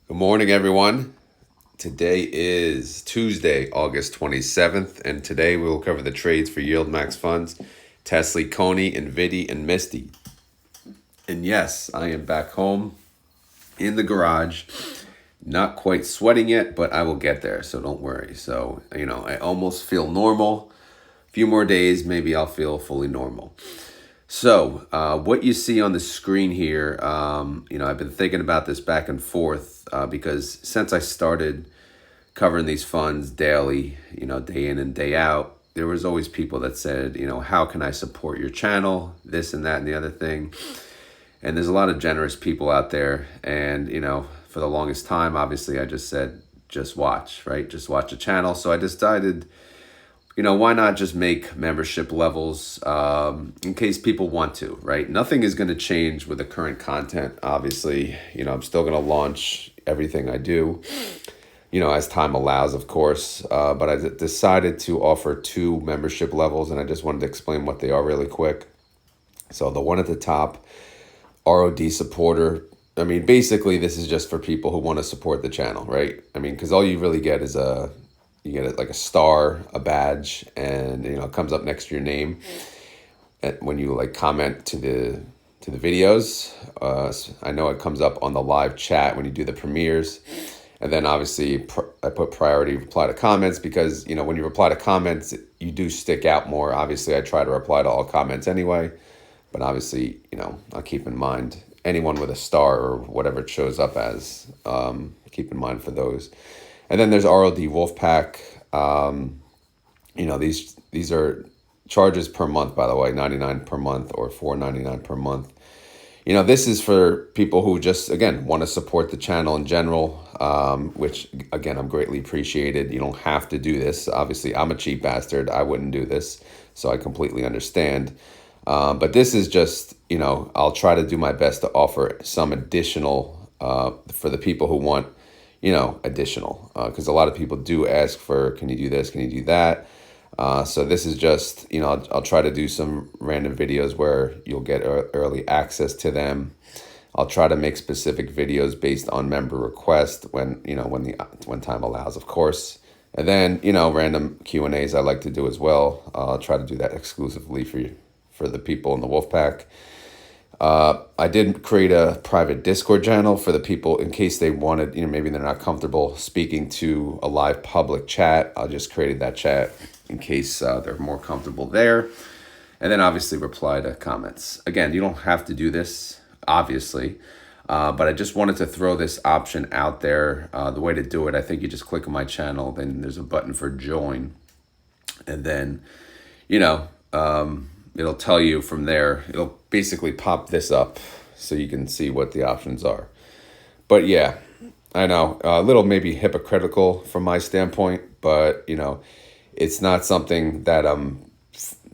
Good morning, everyone. Today is Tuesday, August 27th, and today we will cover the trades for YieldMax funds, TSLY, CONY, NVDY, and MSTY. And yes, I am back home in the garage. Not quite sweating yet, but I will get there, so don't worry. So, I almost feel normal. A few more days, maybe I'll feel fully normal. So, what you see on the screen here, I've been thinking about this back and forth because since I started covering these funds daily, day in and day out, there was always people that said, how can I support your channel, this and that and the other thing. And there's a lot of generous people out there. And, for the longest time, obviously, I just said, just watch, right? Just watch the channel. So I decided, why not just make membership levels in case people want to, right? Nothing is going to change with the current content. Obviously, I'm still going to launch everything I do, as time allows, of course. But I decided to offer two membership levels, and I just wanted to explain what they are really quick. So the one at the top, ROD supporter. I mean, basically, this is just for people who want to support the channel, right? I mean, because all you really get is you get like a star, a badge, and it comes up next to your name when you comment to the videos. I know it comes up on the live chat when you do the premieres. And then obviously I put priority reply to comments because, when you reply to comments, you do stick out more. Obviously, I try to reply to all comments anyway. But obviously, I'll keep in mind anyone with a star or whatever it shows up as. Keep in mind for those. And then there's ROD Wolfpack. These are charges per month, by the way, $99 per month or $4.99 per month. This is for people who just, again, want to support the channel in general, which, again, I'm greatly appreciated. You don't have to do this. Obviously, I'm a cheap bastard. I wouldn't do this, so I completely understand. But this is just, I'll try to do my best to offer some additional for the people who want, additional. Because a lot of people do ask for, can you do this? Can you do that? So this is just, I'll try to do some random videos where you'll get early access to them. I'll try to make specific videos based on member request when time allows, of course. And then, random Q&As I like to do as well. I'll try to do that exclusively for the people in the Wolfpack. I did create a private Discord channel for the people in case they wanted, maybe they're not comfortable speaking to a live public chat. I just created that chat in case they're more comfortable there. And then obviously reply to comments. Again, you don't have to do this, obviously, but I just wanted to throw this option out there. The way to do it, I think you just click on my channel, then there's a button for join. And then, it'll tell you from there, it'll basically pop this up so you can see what the options are. But yeah, I know, a little maybe hypocritical from my standpoint, but it's not something that I'm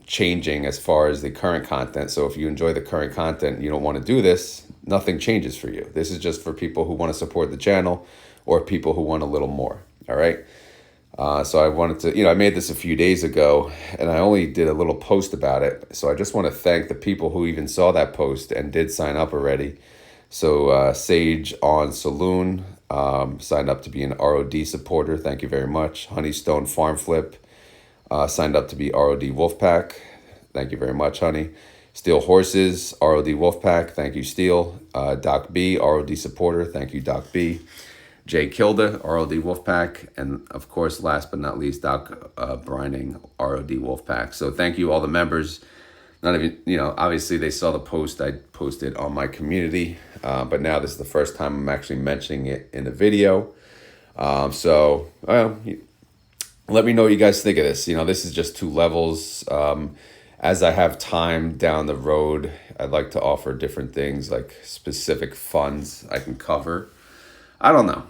changing as far as the current content. So if you enjoy the current content and you don't want to do this, nothing changes for you. This is just for people who want to support the channel or people who want a little more, all right? So I wanted to, I made this a few days ago and I only did a little post about it. So I just want to thank the people who even saw that post and did sign up already. So Sage on Saloon signed up to be an ROD supporter. Thank you very much. Honeystone Farm Flip signed up to be ROD Wolfpack. Thank you very much, honey. Steel Horses, ROD Wolfpack. Thank you, Steel. Doc B, ROD supporter. Thank you, Doc B. Jay Kilda, ROD Wolfpack, and of course, last but not least, Doc Brining, ROD Wolfpack. So thank you all the members. Not even, obviously they saw the post I posted on my community, but now this is the first time I'm actually mentioning it in a video. So let me know what you guys think of this. This is just two levels. As I have time down the road, I'd like to offer different things like specific funds I can cover. I don't know.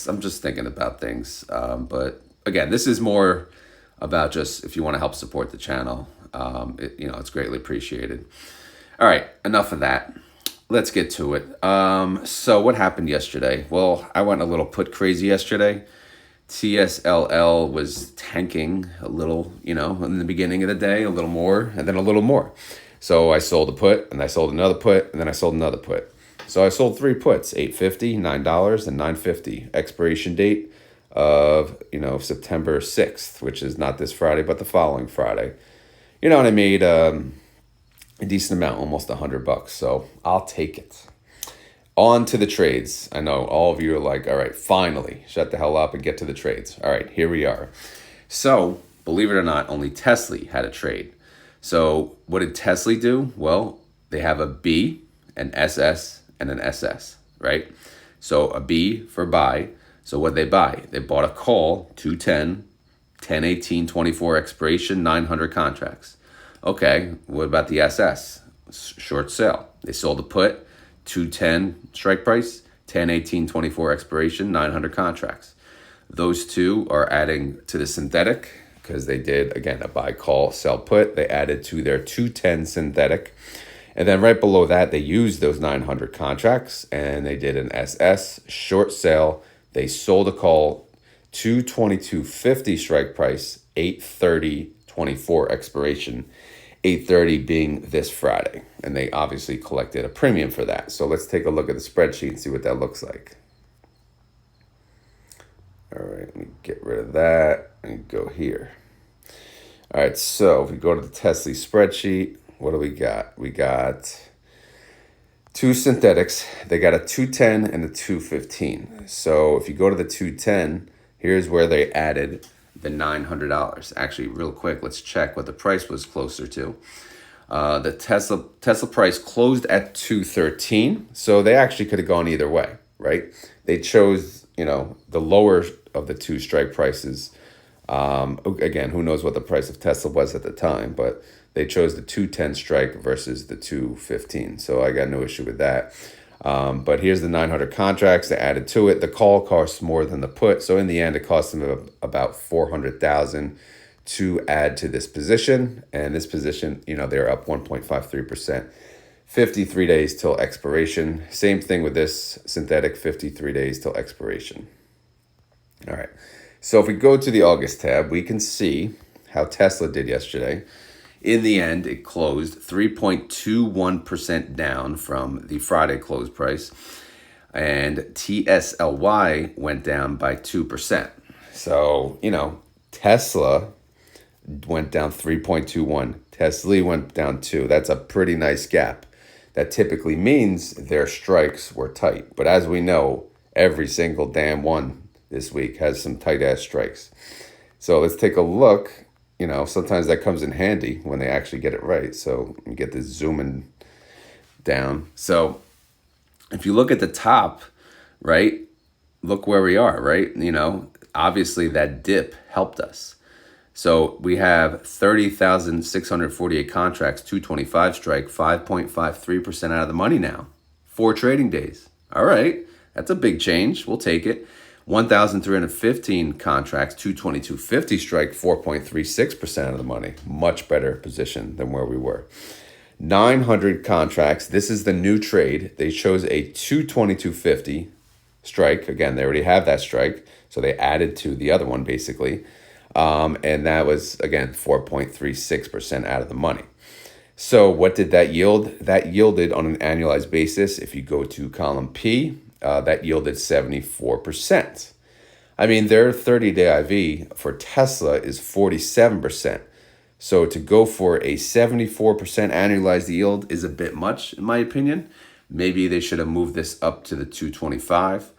I'm just thinking about things. But again, this is more about just if you want to help support the channel. It's greatly appreciated. All right, enough of that. Let's get to it. So what happened yesterday? Well, I went a little put crazy yesterday. TSLY was tanking a little, in the beginning of the day, a little more, and then a little more. So I sold a put, and I sold another put, and then I sold another put. So I sold 3 puts, $8.50, $9, and $9.50. Expiration date of, September 6th, which is not this Friday, but the following Friday. And I made a decent amount, almost $100. So I'll take it. On to the trades. I know all of you are like, all right, finally, shut the hell up and get to the trades. All right, here we are. So, believe it or not, only TSLY had a trade. So, what did TSLY do? Well, they have a B, an SS, and an SS, right? So, a B for buy. So, what they buy? They bought a call, 210, 10/18, 24 expiration, 900 contracts. Okay, what about the SS? Short sale. They sold a put, 210 strike price, 10/18, 24 expiration, 900 contracts. Those two are adding to the synthetic because they did, again, a buy, call, sell, put. They added to their 210 synthetic. And then right below that, they used those 900 contracts and they did an SS short sale. They sold a call, 222.50 strike price, 8/30/24 expiration, 8/30 being this Friday. And they obviously collected a premium for that. So let's take a look at the spreadsheet and see what that looks like. All right, let me get rid of that and go here. All right, so if we go to the TSLY spreadsheet, what do we got? We got 2 synthetics. They got a 210 and a 215. So if you go to the 210, here's where they added the $900. Actually, real quick, let's check what the price was closer to. The Tesla price closed at 213. So they actually could have gone either way, right? They chose, the lower of the 2 strike prices. Again, who knows what the price of Tesla was at the time, but they chose the 210 strike versus the 215. So I got no issue with that. But here's the 900 contracts they added to it. The call costs more than the put. So in the end, it cost them about $400,000 to add to this position. And this position, they're up 1.53%. 53 days till expiration. Same thing with this synthetic, 53 days till expiration. All right. So if we go to the August tab, we can see how Tesla did yesterday. In the end, it closed 3.21% down from the Friday close price. And TSLY went down by 2%. So, Tesla went down 3.21. TSLY went down 2. That's a pretty nice gap. That typically means their strikes were tight. But as we know, every single damn one this week has some tight-ass strikes. So let's take a look. Sometimes that comes in handy when they actually get it right. So let me get this zooming down. So if you look at the top, right, look where we are, right? Obviously that dip helped us. So we have 30,648 contracts, 225 strike, 5.53% out of the money now. 4 trading days. All right, that's a big change. We'll take it. 1,315 contracts, 222.50 strike, 4.36% of the money. Much better position than where we were. 900 contracts. This is the new trade. They chose a 222.50 strike. Again, they already have that strike, so they added to the other one basically. And that was, again, 4.36% out of the money. So what did that yield? That yielded on an annualized basis, if you go to column P, that yielded 74%. I mean, their 30-day IV for Tesla is 47%. So to go for a 74% annualized yield is a bit much, in my opinion. Maybe they should have moved this up to the 225.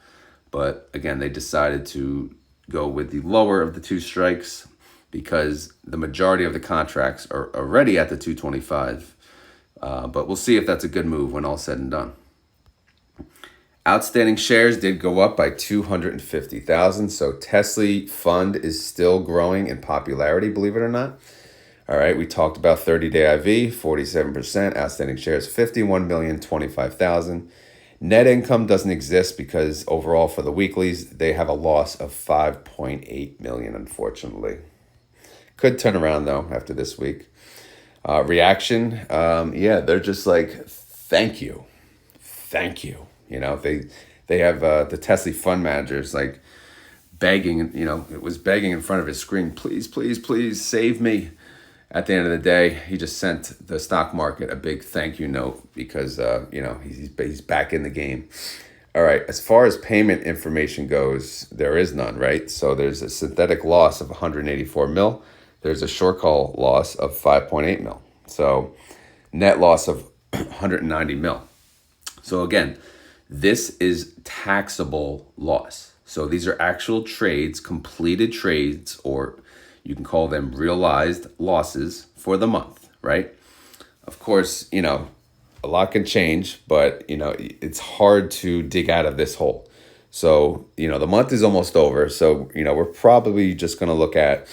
But again, they decided to go with the lower of the 2 strikes because the majority of the contracts are already at the 225. But we'll see if that's a good move when all said and done. Outstanding shares did go up by 250,000. So TSLY fund is still growing in popularity, believe it or not. All right, we talked about 30-day IV, 47%. Outstanding shares, 51,025,000. Net income doesn't exist because overall for the weeklies, they have a loss of 5.8 million, unfortunately. Could turn around, though, after this week. Reaction, they're just like, thank you. Thank you. They have the TSLY fund managers like begging, it was begging in front of his screen, please, please, please save me. at the end of the day, he just sent the stock market a big thank you note because he's back in the game. All right, as far as payment information goes, there is none, right? So there's a synthetic loss of 184 mil. There's a short call loss of 5.8 mil. So net loss of 190 mil. So again, this is taxable loss. So these are actual trades, completed trades, or you can call them realized losses for the month, right? Of course, a lot can change, but, it's hard to dig out of this hole. So, the month is almost over. So, we're probably just going to look at,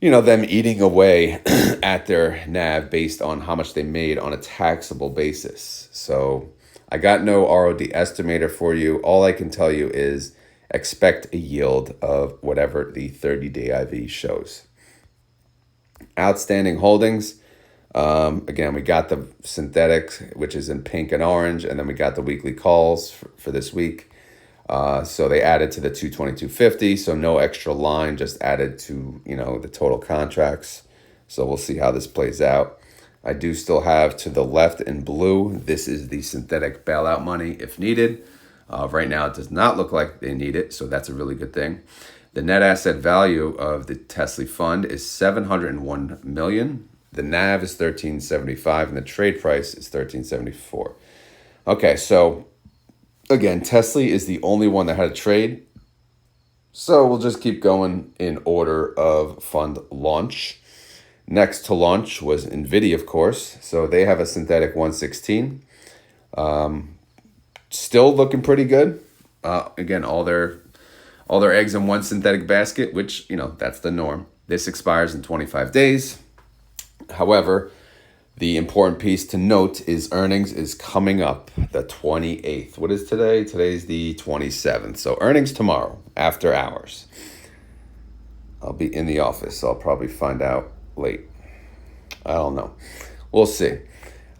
them eating away at their NAV based on how much they made on a taxable basis. So I got no ROD estimator for you. All I can tell you is expect a yield of whatever the 30-day IV shows. Outstanding holdings. Again, we got the synthetic, which is in pink and orange, and then we got the weekly calls for this week. So they added to the 222.50, so no extra line, just added to, the total contracts. So we'll see how this plays out. I do still have to the left in blue. This is the synthetic bailout money if needed. Right now, it does not look like they need it, so that's a really good thing. The net asset value of the TSLY fund is 701 million. The NAV is 1375, and the trade price is 1374. Okay, so again, TSLY is the only one that had a trade. So we'll just keep going in order of fund launch. Next to launch was NVDY, of course. So they have a synthetic 116. Still looking pretty good. Again, all their eggs in one synthetic basket, which, that's the norm. This expires in 25 days. However, the important piece to note is earnings is coming up the 28th. What is today? Today's the 27th. So earnings tomorrow after hours. I'll be in the office, so I'll probably find out late. I don't know. We'll see.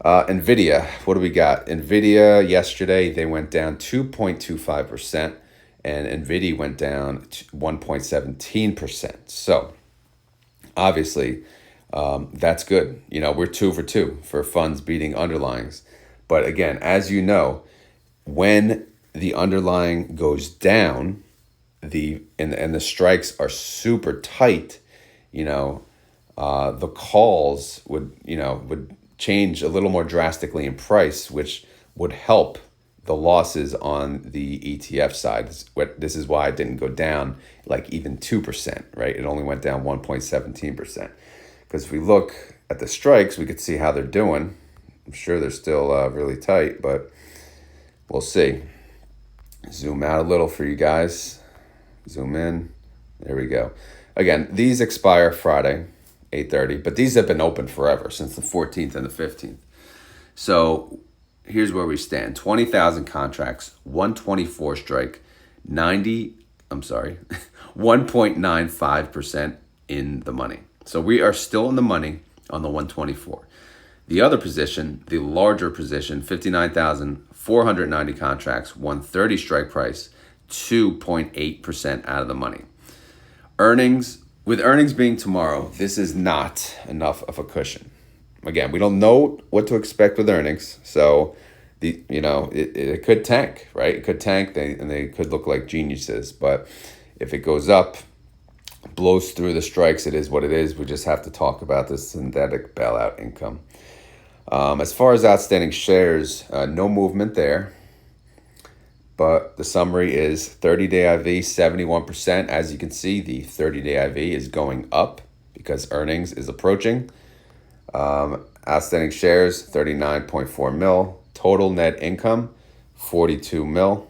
NVIDIA, what do we got? NVIDIA yesterday, they went down 2.25%, and NVIDIA went down 1.17%. So obviously, that's good. We're 2 for 2 for funds beating underlyings. But again, as you know, when the underlying goes down, and the strikes are super tight, the calls would change a little more drastically in price, which would help the losses on the ETF side. This is why it didn't go down like even 2%, right? It only went down 1.17%. Because if we look at the strikes, we could see how they're doing. I'm sure they're still really tight, but we'll see. Zoom out a little for you guys. Zoom in. There we go. Again, these expire Friday, 8:30, but these have been open forever, since the 14th and the 15th. So here's where we stand. 20,000 contracts, 124 strike, 1.95% in the money. So we are still in the money on the 124. The other position, the larger position, 59,490 contracts, 130 strike price, 2.8% out of the money. With earnings being tomorrow, this is not enough of a cushion. Again, we don't know what to expect with earnings, so it could tank, right? It could tank, and they could look like geniuses. But if it goes up, blows through the strikes, it is what it is. We just have to talk about the synthetic bailout income. As far as outstanding shares, no movement there. But the summary is 30-day IV, 71%. As you can see, the 30-day IV is going up because earnings is approaching. Outstanding shares, 39.4 mil. Total net income, 42 mil.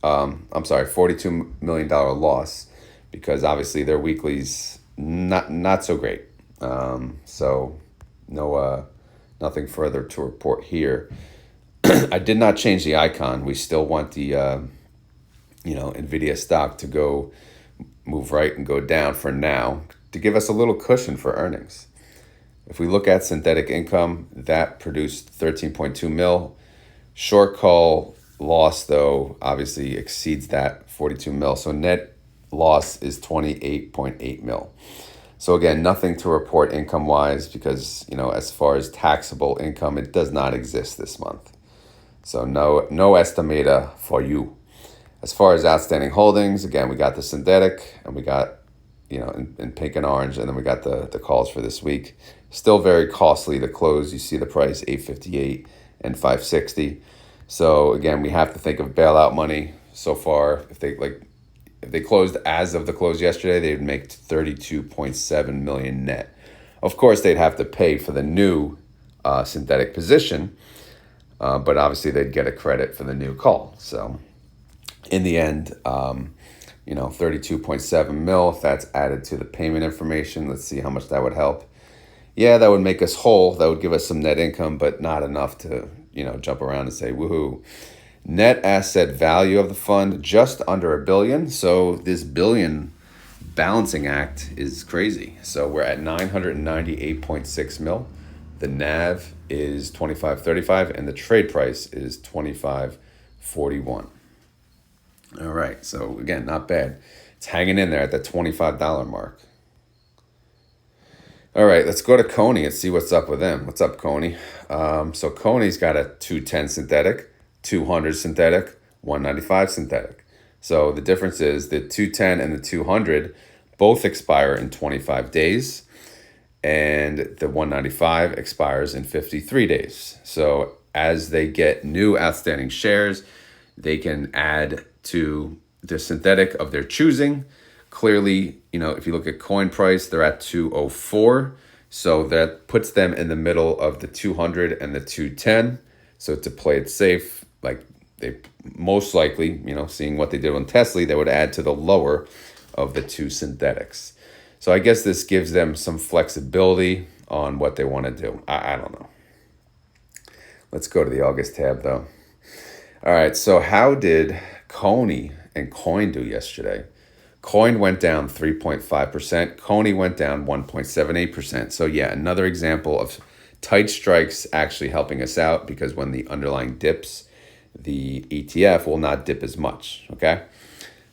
$42 million loss, because obviously their weekly's not so great. So nothing further to report here. I did not change the icon. We still want the NVIDIA stock to go move right and go down for now to give us a little cushion for earnings. If we look at synthetic income, that produced 13.2 mil. Short call loss, though, obviously exceeds that 42 mil. So net loss is 28.8 mil. So again, nothing to report income-wise because, as far as taxable income, it does not exist this month. So no estimator for you. As far as outstanding holdings, again, we got the synthetic and we got, in pink and orange, and then we got the calls for this week. Still very costly to close. You see the price, 858 and 560. So again, we have to think of bailout money. So far, if they closed as of the close yesterday, they'd make 32.7 million net. Of course, they'd have to pay for the new synthetic position, but obviously they'd get a credit for the new call. So in the end, 32.7 mil, if that's added to the payment information, let's see how much that would help. Yeah, that would make us whole. That would give us some net income, but not enough to, jump around and say, woohoo. Net asset value of the fund, just under $1 billion. So this billion balancing act is crazy. So we're at 998.6 mil. The NAV is 25.35 and the trade price is 25.41. All right, so again, not bad. It's hanging in there at the $25 mark. All right, let's go to CONY and see what's up with them. What's up, CONY? So CONY's got a 210 synthetic, 200 synthetic, 195 synthetic. So the difference is the 210 and the 200 both expire in 25 days, and the 195 expires in 53 days. So as they get new outstanding shares, they can add to the synthetic of their choosing. Clearly, if you look at coin price, they're at 204. So that puts them in the middle of the 200 and the 210. So to play it safe, like they most likely, seeing what they did on TSLY, they would add to the lower of the two synthetics. So I guess this gives them some flexibility on what they want to do. I don't know. Let's go to the August tab though. All right, so how did CONY and COIN do yesterday? COIN went down 3.5%. CONY went down 1.78%. So yeah, another example of tight strikes actually helping us out, because when the underlying dips, the ETF will not dip as much, okay?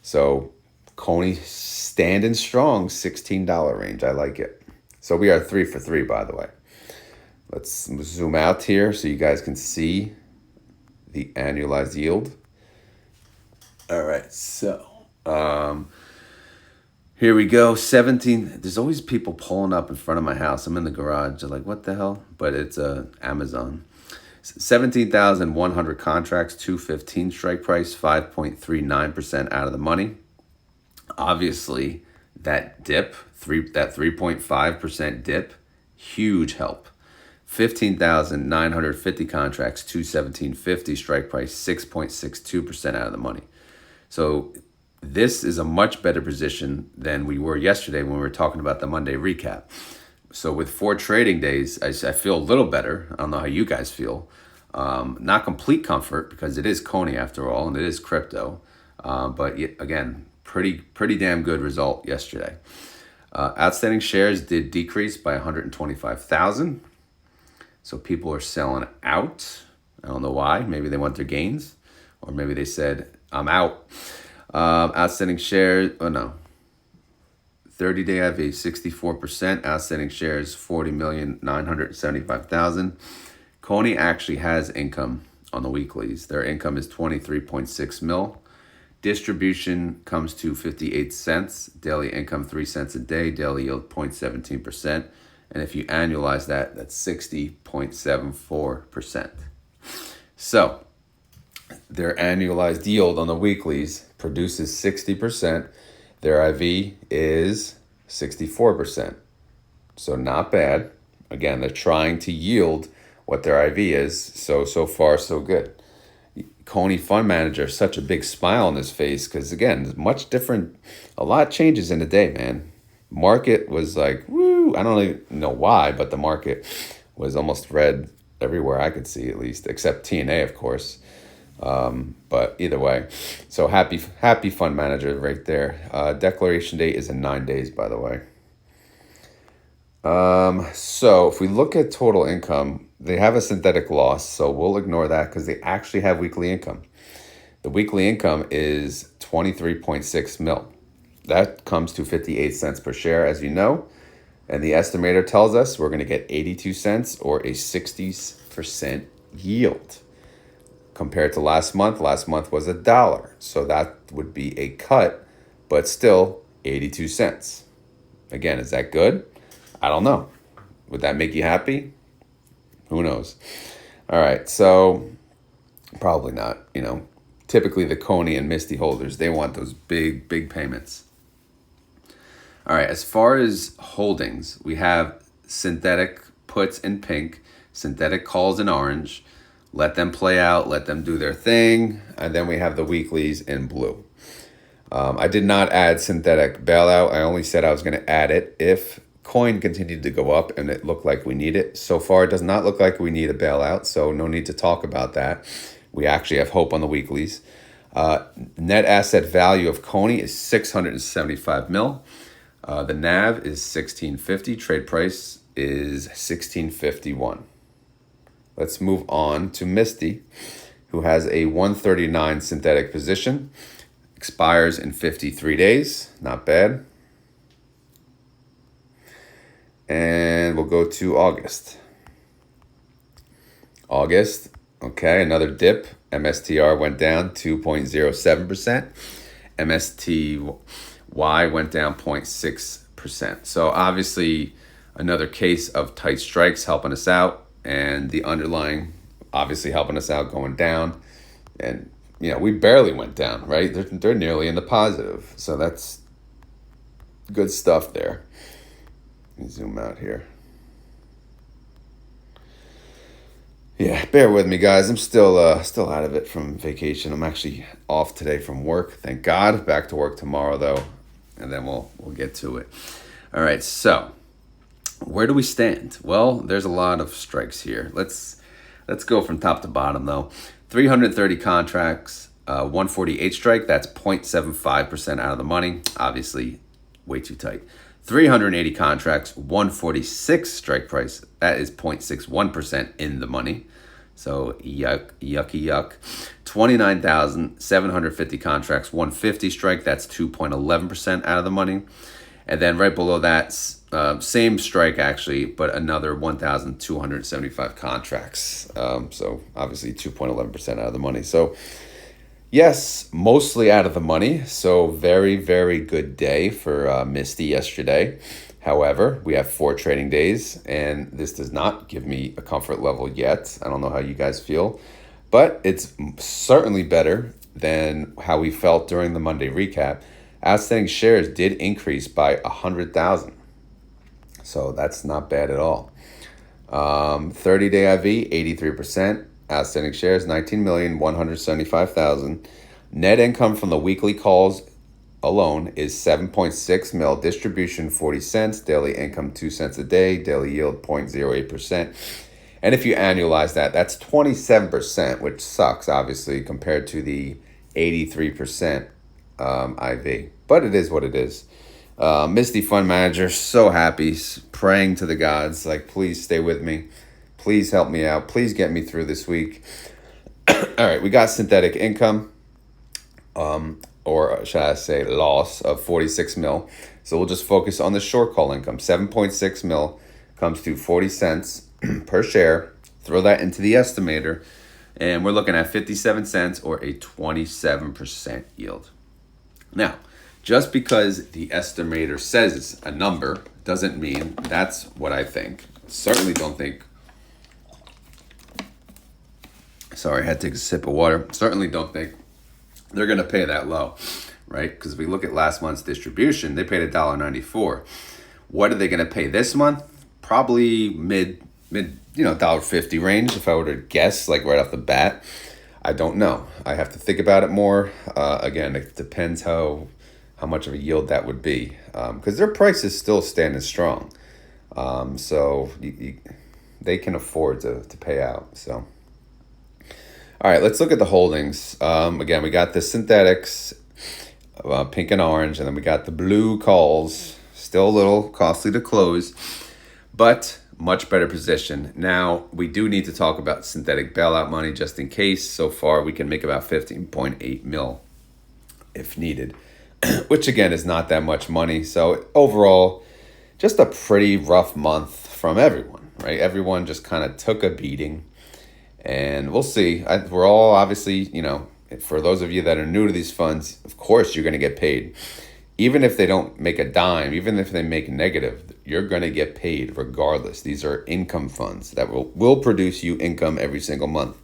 So CONY standing strong, $16 range. I like it. So we are 3 for 3, by the way. Let's zoom out here so you guys can see the annualized yield. All right, so here we go. 17. There's always people pulling up in front of my house. I'm in the garage. They're like, what the hell? But it's Amazon. 17,100 contracts, 215 strike price, 5.39% out of the money. Obviously, that dip, that 3.5% dip, huge help. 15,950 contracts, 217.50 strike price, 6.62% out of the money. So this is a much better position than we were yesterday when we were talking about the Monday recap. So with 4 trading days, I feel a little better. I don't know how you guys feel. Not complete comfort, because it is CONY after all, and it is crypto. But again, pretty damn good result yesterday. Outstanding shares did decrease by 125,000. So people are selling out. I don't know why. Maybe they want their gains, or maybe they said, I'm out. Outstanding shares, 30-day IV, 64%. Outstanding shares, 40,975,000. CONY actually has income on the weeklies. Their income is 23.6 mil. Distribution comes to 58 cents. Daily income, 3 cents a day. Daily yield, 0.17%. And if you annualize that, that's 60.74%. So their annualized yield on the weeklies produces 60%. Their IV is 64%. So not bad. Again, they're trying to yield what their IV is. So far, so good. CONY fund manager, such a big smile on his face, because again, it's much different. A lot changes in a day, man. Market was like, woo. I don't really know why, but the market was almost red everywhere I could see, at least, except TNA, of course. But either way, so happy fund manager right there. Declaration date is in 9 days, by the way. So if we look at total income, they have a synthetic loss, so we'll ignore that because they actually have weekly income. The weekly income is 23.6 mil. That comes to 58 cents per share, as you know. And the estimator tells us we're going to get 82 cents or a 60% yield. Compared to last month was $1. So that would be a cut, but still 82 cents. Again, is that good? I don't know. Would that make you happy? Who knows? All right, so probably not. Typically the CONY and MSTY holders, they want those big payments. All right, as far as holdings, we have synthetic puts in pink, synthetic calls in orange. Let them play out, let them do their thing. And then we have the weeklies in blue. I did not add synthetic bailout. I only said I was going to add it if coin continued to go up and it looked like we need it. So far, it does not look like we need a bailout, so no need to talk about that. We actually have hope on the weeklies. Net asset value of CONY is 675 mil. The NAV is 1650. Trade price is 1651. Let's move on to MSTY, who has a 139 synthetic position. Expires in 53 days. Not bad. And we'll go to August. Okay, another dip. MSTR went down 2.07%. MSTY went down 0.6%. So obviously another case of tight strikes helping us out, and the underlying obviously helping us out going down. And we barely went down, right? They're nearly in the positive. So that's good stuff there. Let me zoom out here. Yeah, bear with me, guys. I'm still out of it from vacation. I'm actually off today from work. Thank God. Back to work tomorrow, though, and then we'll get to it. All right, so where do we stand? Well, there's a lot of strikes here. Let's go from top to bottom, though. 330 contracts, 148 strike. That's 0.75% out of the money. Obviously, way too tight. 380 contracts, 146 strike price. That is 0.61% in the money. So yuck. 29,750 contracts, 150 strike. That's 2.11% out of the money. And then right below that, same strike actually, but another 1,275 contracts. So obviously 2.11% out of the money. So yes, mostly out of the money. So very, very good day for MSTY yesterday. However, we have 4 trading days, and this does not give me a comfort level yet. I don't know how you guys feel, but it's certainly better than how we felt during the Monday recap. Outstanding shares did increase by 100,000. So that's not bad at all. 30-day IV, 83%. Outstanding shares, 19,175,000. Net income from the weekly calls alone is 7.6 mil. Distribution 40 cents. Daily income 2 cents a day. Daily yield 0.08%. And if you annualize that, that's 27%, which sucks, obviously, compared to the 83% IV. But it is what it is. MSTY Fund Manager, so happy, praying to the gods, like, please stay with me. Please help me out. Please get me through this week. All right, we got synthetic income, or should I say loss of 46 mil. So we'll just focus on the short call income. 7.6 mil comes to 40 cents per share. Throw that into the estimator, and we're looking at 57 cents or a 27% yield. Now, just because the estimator says a number doesn't mean that's what I think. Certainly don't think. Sorry, I had to take a sip of water. Certainly don't think they're going to pay that low, right? Because if we look at last month's distribution, they paid $1.94. What are they going to pay this month? Probably mid $1.50 range, if I were to guess, like right off the bat. I don't know. I have to think about it more. Again, it depends how much of a yield that would be, because their price is still standing strong. So they can afford to pay out. So, all right, let's look at the holdings. Again, we got the synthetics, pink and orange, and then we got the blue calls. Still a little costly to close, but much better position. Now, we do need to talk about synthetic bailout money just in case. So far, we can make about 15.8 mil if needed, which again is not that much money. So overall, just a pretty rough month from everyone, right? Everyone just kind of took a beating, and we'll see. We're all obviously, for those of you that are new to these funds, of course you're going to get paid. Even if they don't make a dime, even if they make negative, you're going to get paid regardless. These are income funds that will produce you income every single month.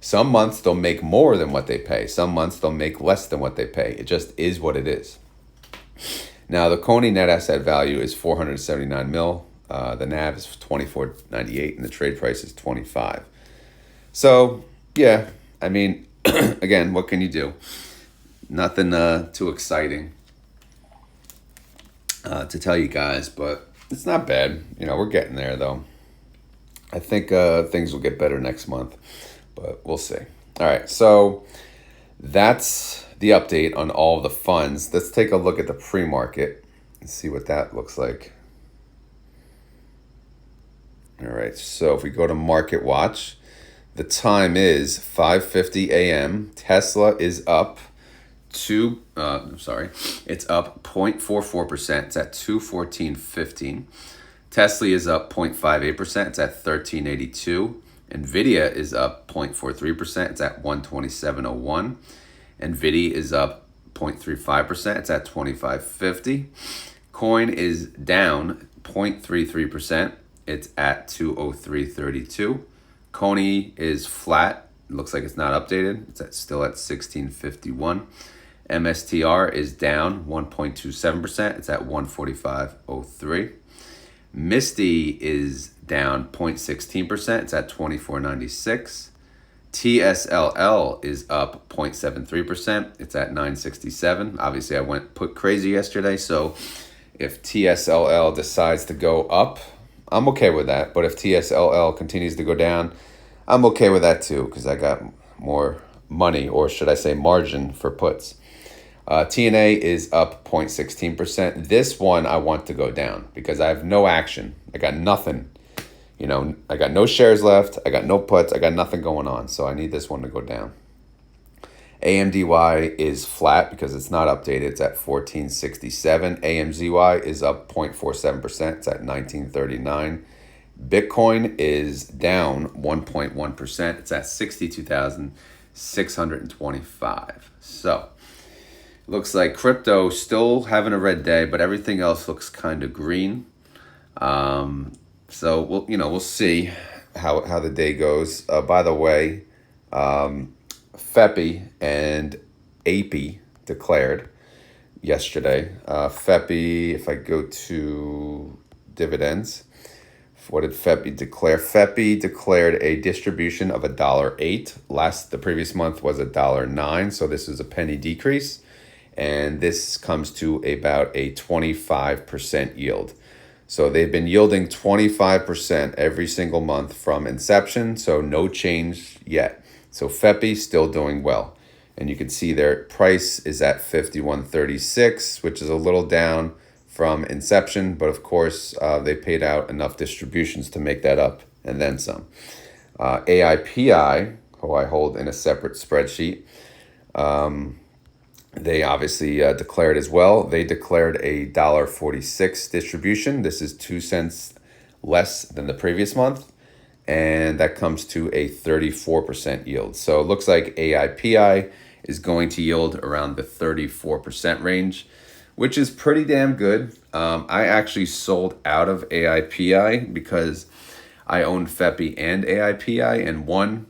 Some months they'll make more than what they pay. Some months they'll make less than what they pay. It just is what it is. Now, the CONY net asset value is 479 mil. The NAV is 24.98 and the trade price is 25. So, yeah, I mean, again, what can you do? Nothing too exciting to tell you guys, but it's not bad. We're getting there, though. I think things will get better next month, but we'll see. All right, so that's the update on all the funds. Let's take a look at the pre-market and see what that looks like. All right, so if we go to Market Watch, the time is 5:50 a.m. Tesla is up it's up 0.44%. It's at 214.15. TSLY is up 0.58%. It's at 13.82. NVDY is up 0.43%. It's at 127.01. NVDY is up 0.35%. It's at 25.50. CONY is down 0.33%. It's at 203.32. CONY is flat. It looks like it's not updated. It's still at 16.51. MSTR is down 1.27%. It's at 145.03. MSTY is down 0.16%. It's at 24.96. TSLL is up 0.73%. It's at 9.67. Obviously, I put crazy yesterday, so if TSLL decides to go up, I'm okay with that. But if TSLL continues to go down, I'm okay with that too, because I got more money, or should I say margin, for puts. TNA is up 0.16%. This one I want to go down because I have no action. I got nothing. I got no shares left. I got no puts. I got nothing going on. So I need this one to go down. AMDY is flat because it's not updated. It's at 14.67. AMZY is up 0.47%. It's at 19.39. Bitcoin is down 1.1%. It's at 62,625. So looks like crypto still having a red day, but everything else looks kind of green. So we'll see how the day goes. By the way, FEPI and AP declared yesterday. FEPI, if I go to dividends, what did FEPI declare? FEPI declared a distribution of $1.08. The previous month was $1.09, so this is a penny decrease. And this comes to about a 25% yield. So they've been yielding 25% every single month from inception, so no change yet. So FEPI still doing well. And you can see their price is at 51.36, which is a little down from inception, but of course they paid out enough distributions to make that up and then some. AIPI, who I hold in a separate spreadsheet, they obviously declared as well. They declared a $1.46 distribution. This is 2 cents less than the previous month, and that comes to a 34% yield. So it looks like AIPI is going to yield around the 34% range, which is pretty damn good. I actually sold out of AIPI because I owned FEPI and AIPI, and one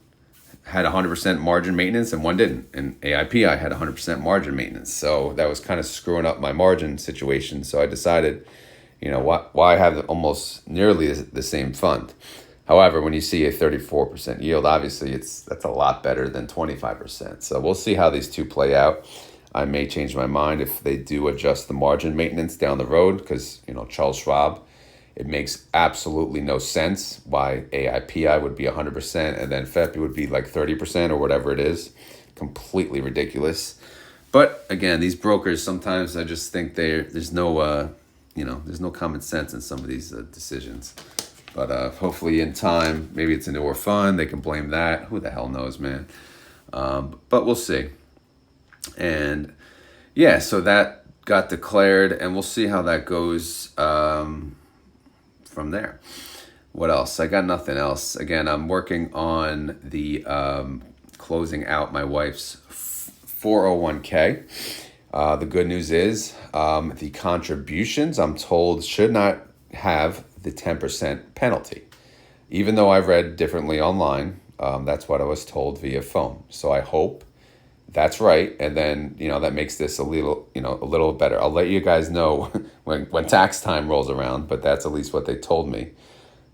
had 100% margin maintenance and one didn't. And AIPI had 100% margin maintenance. So that was kind of screwing up my margin situation. So I decided, why have almost nearly the same fund? However, when you see a 34% yield, obviously that's a lot better than 25%. So we'll see how these two play out. I may change my mind if they do adjust the margin maintenance down the road because, Charles Schwab, it makes absolutely no sense why AIPI would be 100% and then FEPI would be like 30% or whatever it is. Completely ridiculous. But again, these brokers, sometimes I just think there's no common sense in some of these decisions. But hopefully in time, maybe it's a newer fund, they can blame that. Who the hell knows, man? But we'll see. And yeah, so that got declared, and we'll see how that goes. from there. What else? I got nothing else. Again, I'm working on the closing out my wife's 401k. The good news is the contributions, I'm told, should not have the 10% penalty. Even though I've read differently online, that's what I was told via phone. So I hope that's right. And then, that makes this a little better. I'll let you guys know when tax time rolls around, but that's at least what they told me.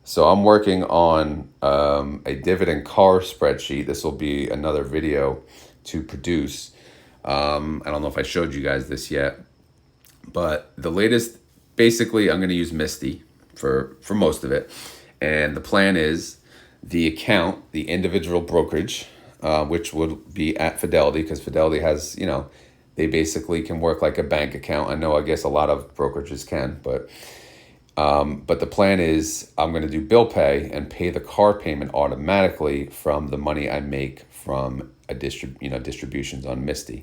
So I'm working on a dividend CAR spreadsheet. This will be another video to produce. I don't know if I showed you guys this yet, but the latest, basically I'm going to use MSTY for most of it. And the plan is the account, the individual brokerage, which would be at Fidelity, because Fidelity has, they basically can work like a bank account. I guess a lot of brokerages can, but the plan is I'm going to do bill pay and pay the car payment automatically from the money I make from distributions on MSTY.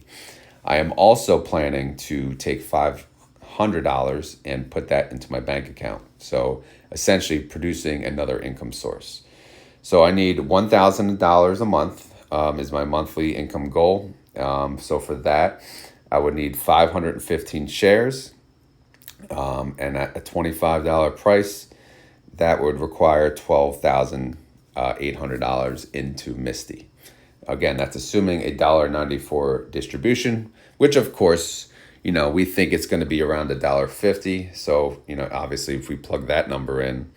I am also planning to take $500 and put that into my bank account. So essentially producing another income source. So I need $1,000 a month is my monthly income goal. So for that, I would need 515 shares. And at a $25 price, that would require $12,800 into MSTY. Again, that's assuming a $1.94 distribution, which of course, we think it's going to be around $1.50. So, obviously if we plug that number in,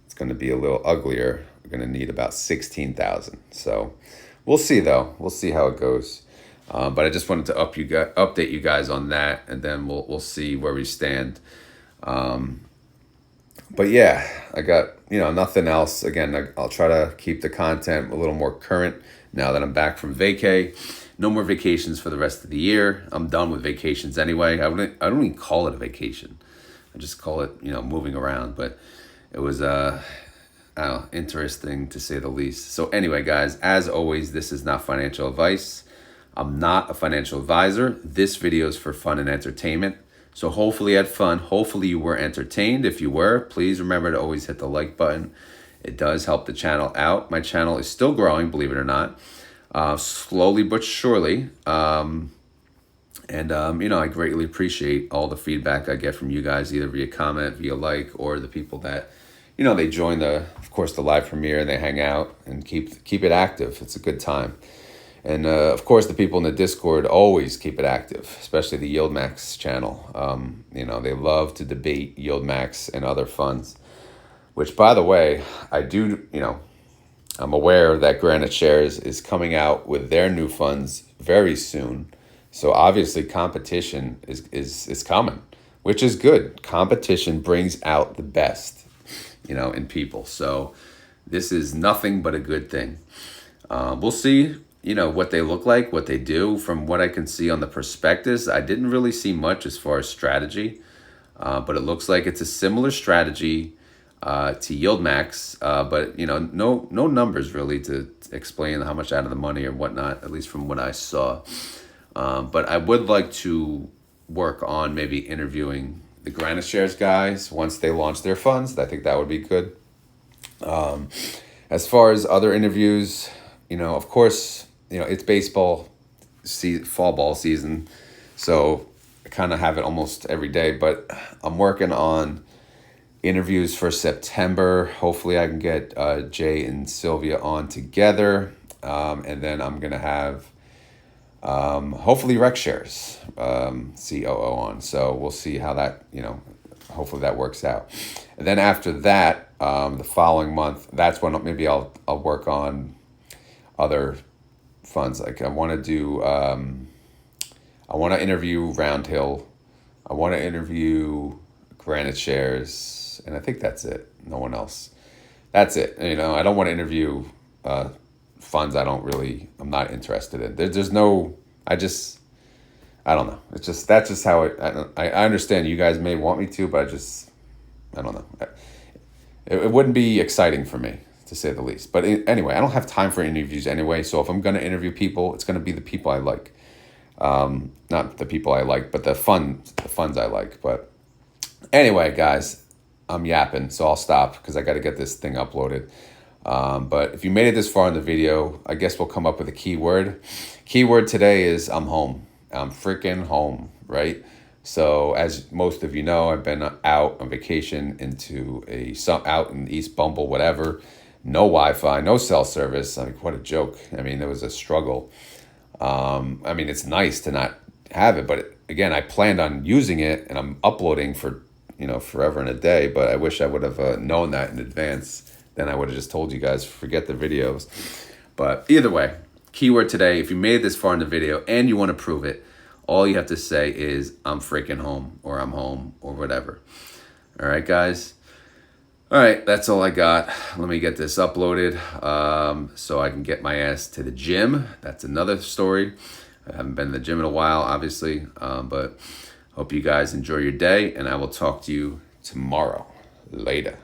it's going to be a little uglier. We're going to need about 16,000. So we'll see though. We'll see how it goes. But I just wanted to update you guys on that, and then we'll see where we stand. But yeah, I got nothing else. Again, I'll try to keep the content a little more current now that I'm back from vacay. No more vacations for the rest of the year. I'm done with vacations anyway. I don't even call it a vacation. I just call it moving around. But it was interesting to say the least. So anyway, guys, as always, this is not financial advice. I'm not a financial advisor. This video is for fun and entertainment. So hopefully you had fun. Hopefully you were entertained. If you were, please remember to always hit the like button. It does help the channel out. My channel is still growing, believe it or not, slowly but surely. I greatly appreciate all the feedback I get from you guys, either via comment, via like, or the people that, they join the live premiere and they hang out and keep it active. It's a good time. And of course, the people in the Discord always keep it active, especially the YieldMax channel. They love to debate YieldMax and other funds, which, by the way, I'm aware that Granite Shares is coming out with their new funds very soon. So obviously competition is coming, which is good. Competition brings out the best, in people. So this is nothing but a good thing. We'll see. What they look like, what they do. From what I can see on the prospectus, I didn't really see much as far as strategy, but it looks like it's a similar strategy to YieldMax, but no numbers really to explain how much out of the money or whatnot, at least from what I saw. But I would like to work on maybe interviewing the Granite Shares guys once they launch their funds. I think that would be good. As far as other interviews, of course, it's baseball, fall ball season, so I kind of have it almost every day, but I'm working on interviews for September. Hopefully I can get Jay and Sylvia on together, and then I'm going to have hopefully Rec Shares COO on, so we'll see how that, hopefully that works out. And then after that, the following month, that's when maybe I'll work on other funds. Like I want to interview Roundhill. I want to interview Granite Shares, and I think that's it. No one else. That's it. I don't want to interview funds I'm not interested in. There's no, I don't know. That's just how I understand you guys may want me to, but I don't know. It wouldn't be exciting for me, to say the least. But anyway, I don't have time for interviews anyway. So if I'm going to interview people, it's going to be the people I like. Not the people I like, but the funds I like. But anyway, guys, I'm yapping, so I'll stop because I got to get this thing uploaded. But if you made it this far in the video, I guess we'll come up with a keyword. Keyword today is I'm home. I'm freaking home, right? So as most of you know, I've been out on vacation out in East Bumble, whatever. No Wi-Fi, no cell service. I mean, what a joke. I mean, there was a struggle. I mean, it's nice to not have it, but again, I planned on using it and I'm uploading for, forever and a day, but I wish I would have known that in advance. Then I would have just told you guys, forget the videos. But either way, keyword today, if you made it this far in the video and you want to prove it, all you have to say is I'm freaking home or I'm home or whatever. All right, guys. All right, that's all I got. Let me get this uploaded so I can get my ass to the gym. That's another story. I haven't been to the gym in a while, obviously, but hope you guys enjoy your day, and I will talk to you tomorrow. Later.